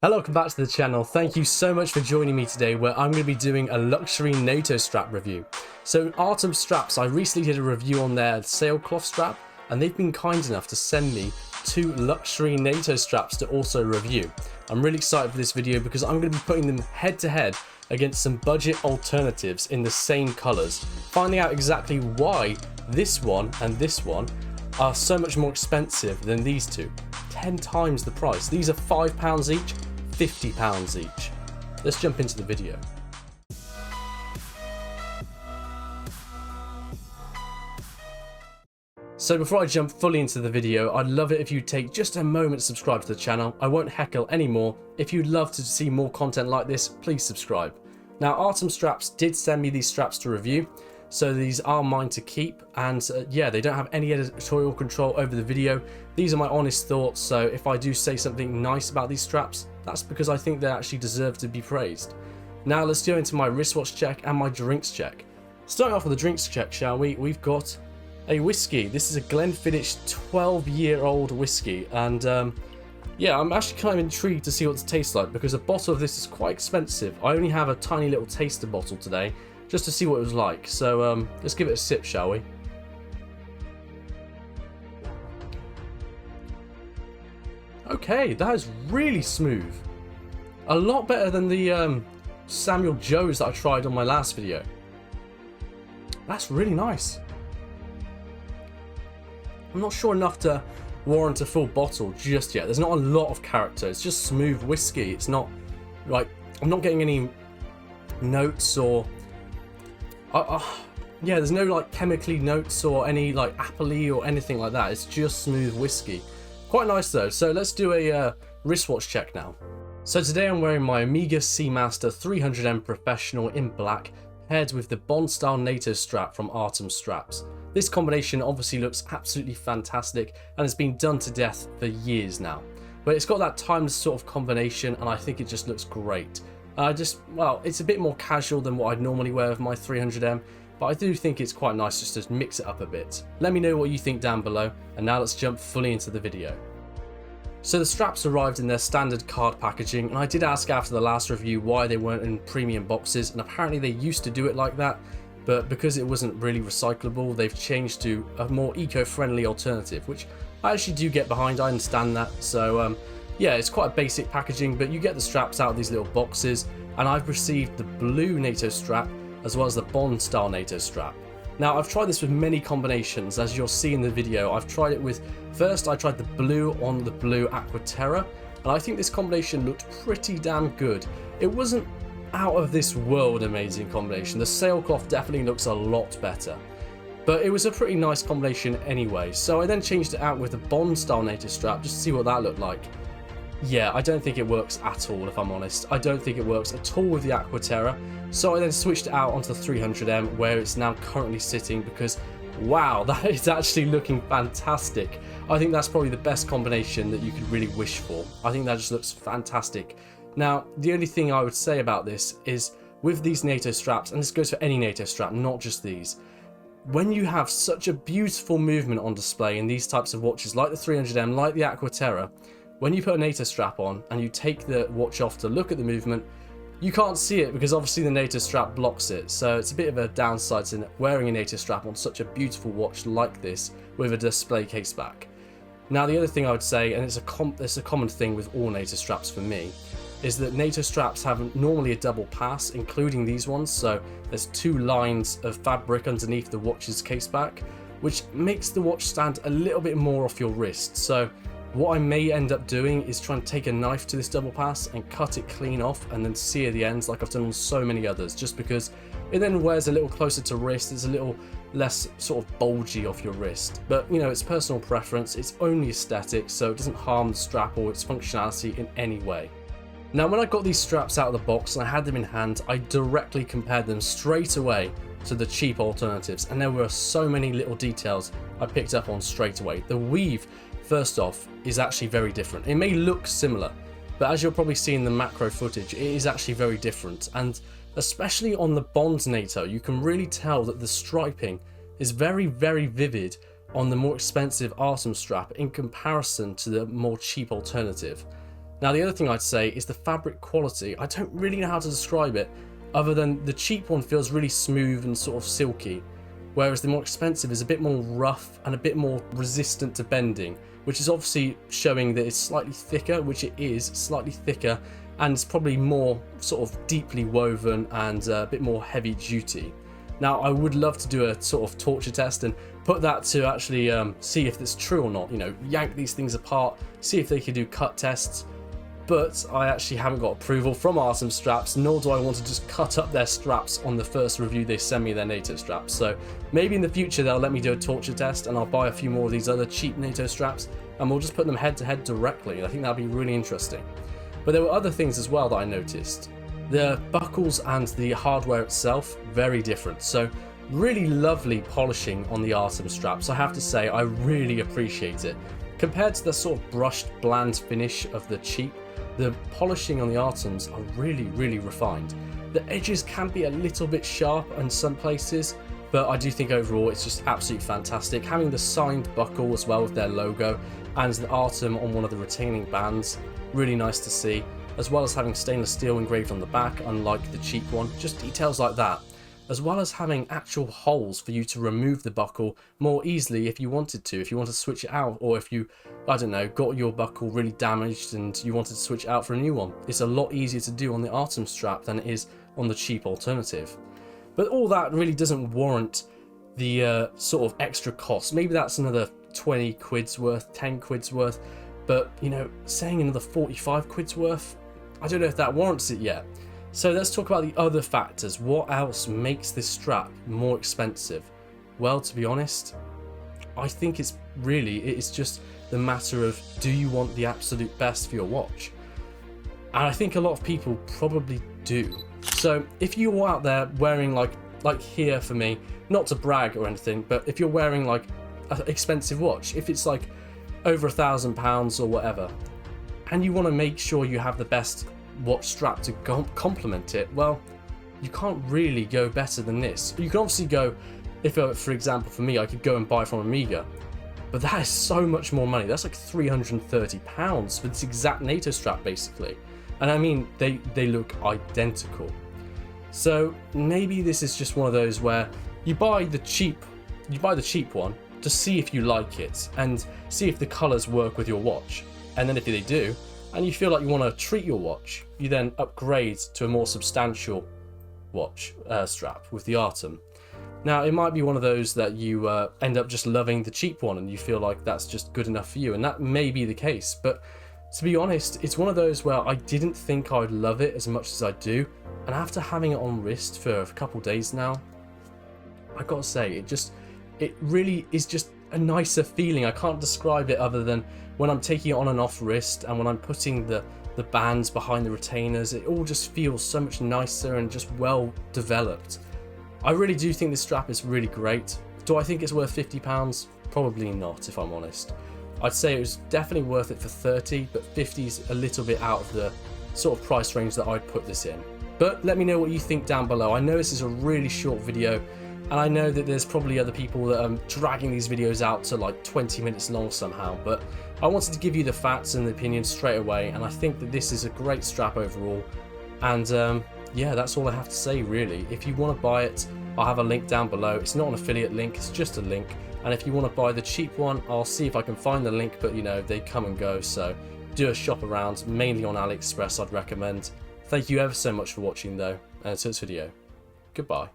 Hello, welcome back to the channel. Thank you so much for joining me today, where I'm going to be doing a luxury NATO strap review. So Artem straps, I recently did a review on their sailcloth strap, and they've been kind enough to send me 2 luxury NATO straps to also review. I'm really excited for this video because I'm going to be putting them head to head against some budget alternatives in the same colours, finding out exactly why this one and this one are so much more expensive than these two. 10 times the price. These are £5 each, £50 each. Let's jump into the video. So before I jump fully into the video, I'd love it if you take just a moment to subscribe to the channel. I won't heckle anymore. If you'd love to see more content like this, please subscribe. Now, Artem Straps did send me these straps to review, so these are mine to keep, and yeah, they don't have any editorial control over the video. These are my honest thoughts, so if I do say something nice about these straps, that's because I think they actually deserve to be praised. Now let's go into my wristwatch check and my drinks check. Starting off with the drinks check, shall we? We've got a whiskey. This is a Glenfiddich 12-year-old whiskey, and yeah, I'm actually kind of intrigued to see what it tastes like because a bottle of this is quite expensive. I only have a tiny little taster bottle today, just to see what it was like. So let's give it a sip, shall we? Okay, that is really smooth. A lot better than the Samuel Joes that I tried on my last video. That's really nice. I'm not sure enough to warrant a full bottle just yet. There's not a lot of character. It's just smooth whiskey. It's not like, I'm not getting any notes or yeah, there's no like chemically notes or any like appley or anything like that. It's just smooth whiskey. Quite nice though. So let's do a wristwatch check now. So today I'm wearing my Omega Seamaster 300M Professional in black, paired with the Bond style NATO strap from Artem Straps. This combination obviously looks absolutely fantastic and has been done to death for years now. But it's got that timeless sort of combination, and I think it just looks great. Well, it's a bit more casual than what I'd normally wear with my 300M, but I do think it's quite nice just to mix it up a bit. Let me know what you think down below, and now let's jump fully into the video. So the straps arrived in their standard card packaging, and I did ask after the last review why they weren't in premium boxes, and apparently they used to do it like that, but because it wasn't really recyclable, they've changed to a more eco-friendly alternative, which I actually do get behind. I understand that. So yeah, it's quite a basic packaging, but you get the straps out of these little boxes, and I've received the blue NATO strap as well as the Bond style NATO strap. Now, I've tried this with many combinations, as you'll see in the video. I've tried it with, first I tried the blue on the blue Aqua Terra, and I think this combination looked pretty damn good. It wasn't out of this world amazing combination. The sailcloth definitely looks a lot better, but it was a pretty nice combination anyway. So I then changed it out with the Bond style NATO strap just to see what that looked like. Yeah, I don't think it works at all, if I'm honest. I don't think it works at all with the Aqua Terra. So I then switched it out onto the 300M, where it's now currently sitting, because wow, that is actually looking fantastic. I think that's probably the best combination that you could really wish for. I think that just looks fantastic. Now, the only thing I would say about this is with these NATO straps, and this goes for any NATO strap, not just these, when you have such a beautiful movement on display in these types of watches, like the 300M, like the Aqua Terra, when you put a NATO strap on and you take the watch off to look at the movement, you can't see it because obviously the NATO strap blocks it. So it's a bit of a downside to wearing a NATO strap on such a beautiful watch like this with a display case back. Now, the other thing I would say, and it's a common thing with all NATO straps for me, is that NATO straps have normally a double pass, including these ones. So there's 2 lines of fabric underneath the watch's case back, which makes the watch stand a little bit more off your wrist. So what I may end up doing is try and take a knife to this double pass and cut it clean off and then sear the ends like I've done on so many others, just because it then wears a little closer to wrist. It's a little less sort of bulgy off your wrist. But you know, it's personal preference. It's only aesthetic, so it doesn't harm the strap or its functionality in any way. Now, when I got these straps out of the box and I had them in hand, I directly compared them straight away to the cheap alternatives, and there were so many little details I picked up on straight away. The weave, first off, is actually very different. It may look similar, but as you'll probably see in the macro footage, it is actually very different. And especially on the Bond NATO, you can really tell that the striping is very, very vivid on the more expensive Artem strap in comparison to the more cheap alternative. Now the other thing I'd say is the fabric quality. I don't really know how to describe it, other than the cheap one feels really smooth and sort of silky, whereas the more expensive is a bit more rough and a bit more resistant to bending, which is obviously showing that it's slightly thicker, which it is, slightly thicker, and it's probably more sort of deeply woven and a bit more heavy duty. Now I would love to do a sort of torture test and put that to actually see if it's true or not, you know, yank these things apart, see if they can do cut tests, but I actually haven't got approval from Artem straps, nor do I want to just cut up their straps on the first review they send me, their NATO straps. So maybe in the future they'll let me do a torture test and I'll buy a few more of these other cheap NATO straps and we'll just put them head to head directly. I think that'd be really interesting. But there were other things as well that I noticed. The buckles and the hardware itself, very different. So really lovely polishing on the Artem straps. I have to say, I really appreciate it. Compared to the sort of brushed, bland finish of the cheap, the polishing on the Artems are really, really refined. The edges can be a little bit sharp in some places, but I do think overall it's just absolutely fantastic. Having the signed buckle as well with their logo and the Artem on one of the retaining bands, really nice to see, as well as having stainless steel engraved on the back, unlike the cheap one, just details like that. As well as having actual holes for you to remove the buckle more easily if you wanted to, if you want to switch it out, or if you, I don't know, got your buckle really damaged and you wanted to switch it out for a new one. It's a lot easier to do on the Artem strap than it is on the cheap alternative. But all that really doesn't warrant the sort of extra cost. Maybe that's another 20 quid's worth, 10 quid's worth, but you know, saying another 45 quid's worth, I don't know if that warrants it yet. So let's talk about the other factors. What else makes this strap more expensive? Well, to be honest, I think it's just the matter of, do you want the absolute best for your watch? And I think a lot of people probably do. So if you're out there wearing like here for me, not to brag or anything, but if you're wearing like an expensive watch, if it's like over £1,000 or whatever, and you want to make sure you have the best watch strap to complement it, well, you can't really go better than this. You can obviously go, if for example for me, I could go and buy from Omega, but that is so much more money. That's like £330 for this exact NATO strap basically, and I mean they look identical. So maybe this is just one of those where you buy the cheap one to see if you like it and see if the colors work with your watch, and then if they do, and you feel like you want to treat your watch, you then upgrade to a more substantial watch strap with the Artem. Now, it might be one of those that you end up just loving the cheap one and you feel like that's just good enough for you, and that may be the case, but to be honest, it's one of those where I didn't think I'd love it as much as I do, and after having it on wrist for a couple days now, I gotta say, it really is just a nicer feeling. I can't describe it other than when I'm taking it on and off wrist and when I'm putting the bands behind the retainers, it all just feels so much nicer and just well developed. I really do think this strap is really great. Do I think it's worth £50? Probably not, if I'm honest. I'd say it was definitely worth it for 30, but 50 is a little bit out of the sort of price range that I'd put this in. But let me know what you think down below. I know this is a really short video, and I know that there's probably other people that are dragging these videos out to like 20 minutes long somehow, but I wanted to give you the facts and the opinions straight away, and I think that this is a great strap overall. And yeah, that's all I have to say really. If you want to buy it, I'll have a link down below. It's not an affiliate link, it's just a link. And if you want to buy the cheap one, I'll see if I can find the link, but you know, they come and go, so do a shop around, mainly on AliExpress I'd recommend. Thank you ever so much for watching though, and until this video, goodbye.